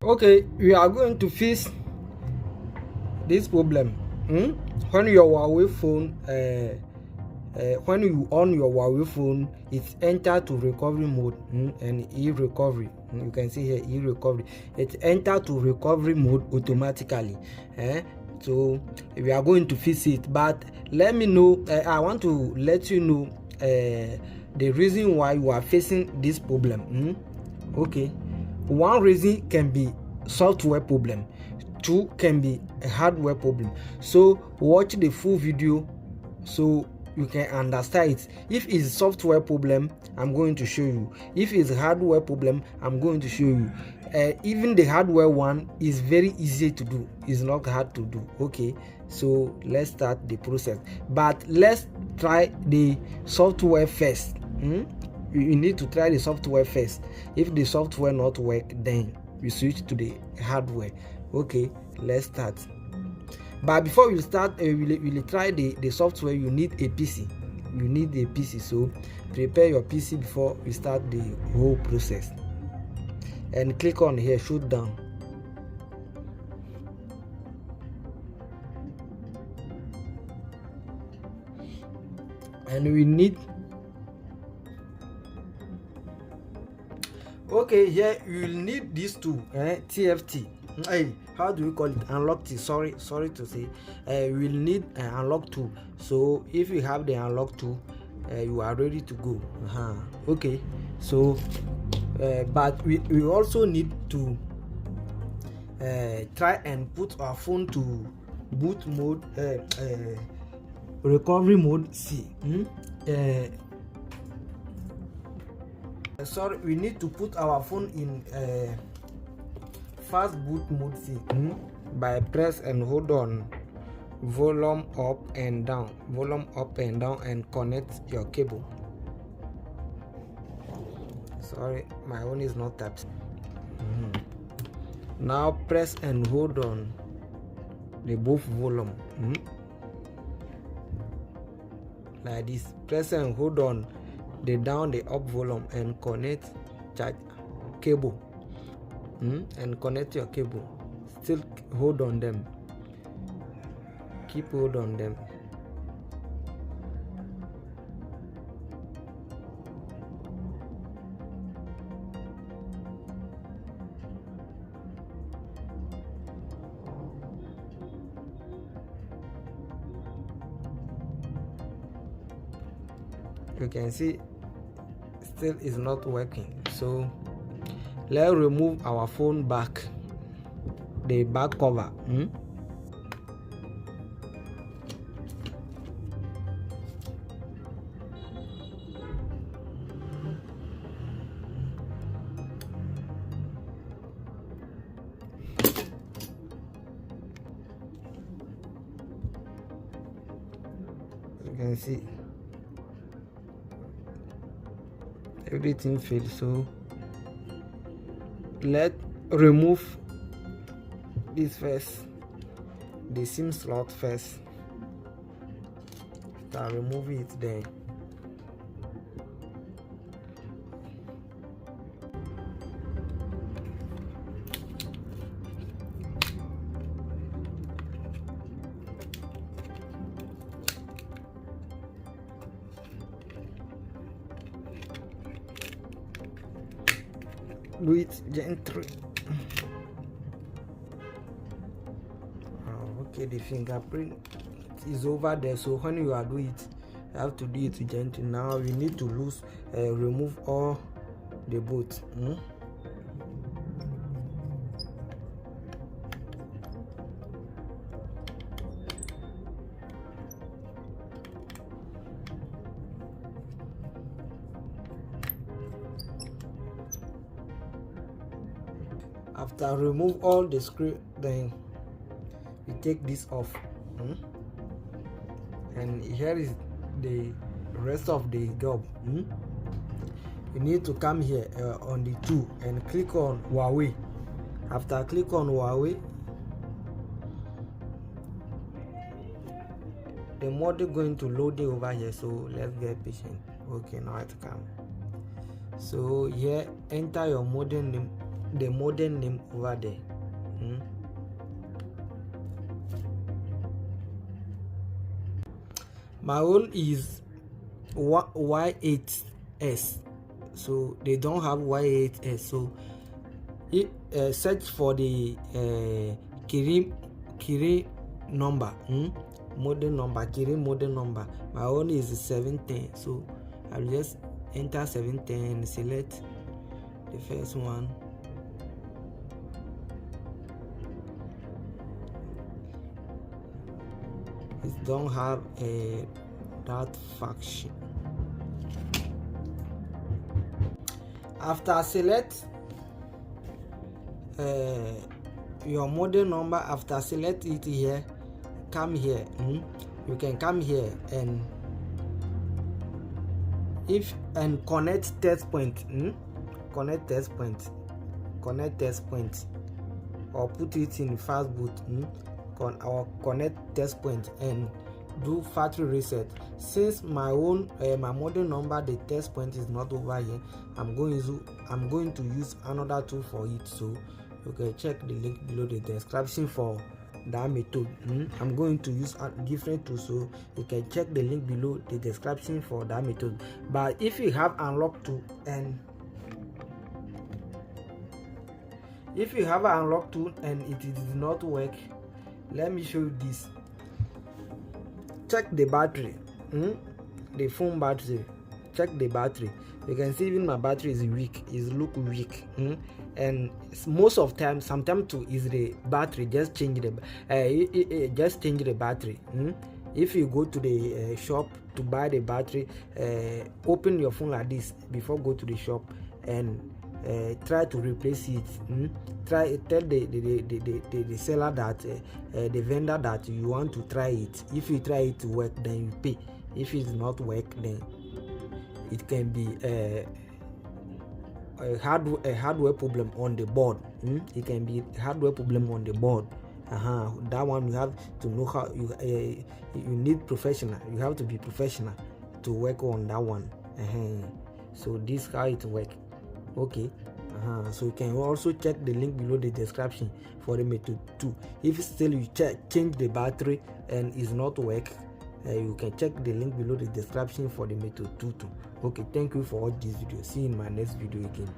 Okay, we are going to fix this problem. When your Huawei phone when you on your Huawei phone, it enter to recovery mode and e-recovery. You can see here e-recovery. It enter to recovery mode automatically. So we are going to fix it, but let me know. I want to let you know the reason why you are facing this problem. Okay, one reason can be software problem. Two can be a hardware problem. So watch the full video so you can understand it. If it's software problem, I'm going to show you. If it's hardware problem, I'm going to show you. Even the hardware one is very easy to do. It's not hard to do. Okay, so let's start the process, but let's try the software first. You need to try the software first. If the software not work, then we switch to the hardware. Okay, let's start. But before you start, we'll try the software. You need a PC. You need a PC. So prepare your PC before you start the whole process. And click on here, shoot down. And we need. Okay, here you will need these two. TFT. Hey, how do we call it? Unlock T. Sorry to say. We will need an unlock tool. So if you have the unlock tool, you are ready to go. Okay, so but we also need to try and put our phone to boot mode, recovery mode C. Sorry, we need to put our phone in fast boot mode C by press and hold on volume up and down, and connect your cable. Sorry, my own is not tapped. Now press and hold on the both volume like this. Press and hold on the down, the up volume, and connect charge cable and connect your cable. Still hold on them, keep hold on them. You can see still is not working. So let's remove our phone back, the back cover. You can see everything failed. So let's remove this first, the SIM slot first. Start removing it then. Do it gently. Okay, the fingerprint is over there, so when you are doing it, you have to do it gently. Now we need to remove all the bolts. After remove all the screw, then we take this off, and here is the rest of the job. You need to come here on the tool and click on Huawei. After click on Huawei, the model going to load it over here, so let's get patient. Okay, now it come. So here enter your model name the model name over there. My own is Y8S, so they don't have Y8S. So search for the Kiri number, model number, Kiri model number. My own is 710, so I'll just enter 710 and select the first one. It don't have that function. After select your model number, after select it here, come here. You can come here and connect test point. Connect test point, or put it in fast boot. Or connect test point and do factory reset. Since my own my model number, the test point is not over here, I'm going to use another tool for it. So you can check the link below the description for that method. I'm going to use a different tool, so you can check the link below the description for that method. But if you have unlocked tool and it did not work, let me show you this. Check the battery, the phone battery. Check the battery. You can see even my battery is weak. It look weak, and most of time, sometimes too, is the battery. Just change the battery. If you go to the shop to buy the battery, open your phone like this before go to the shop and try to replace it. Tell the seller that the vendor that you want to try it. If you try it to work, then you pay. If it does not work, then it can be a hardware problem on the board. It can be a hardware problem on the board. That one you have to know how you need professional. You have to be professional to work on that one. So this how it works. Okay. So you can also check the link below the description for the method 2. If still you change the battery and is not work, you can check the link below the description for the method 2 too. Okay, thank you for watching this video. See you in my next video again.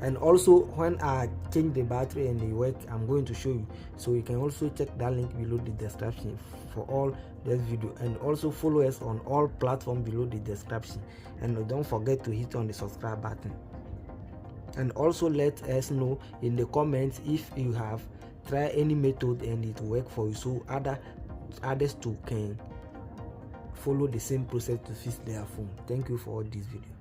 And also, when I change the battery and it work, I'm going to show you. So you can also check that link below the description for all this video, and also follow us on all platforms below the description. And don't forget to hit on the subscribe button. And also let us know in the comments if you have tried any method and it work for you, so others too can follow the same process to fix their phone. Thank you for all this video.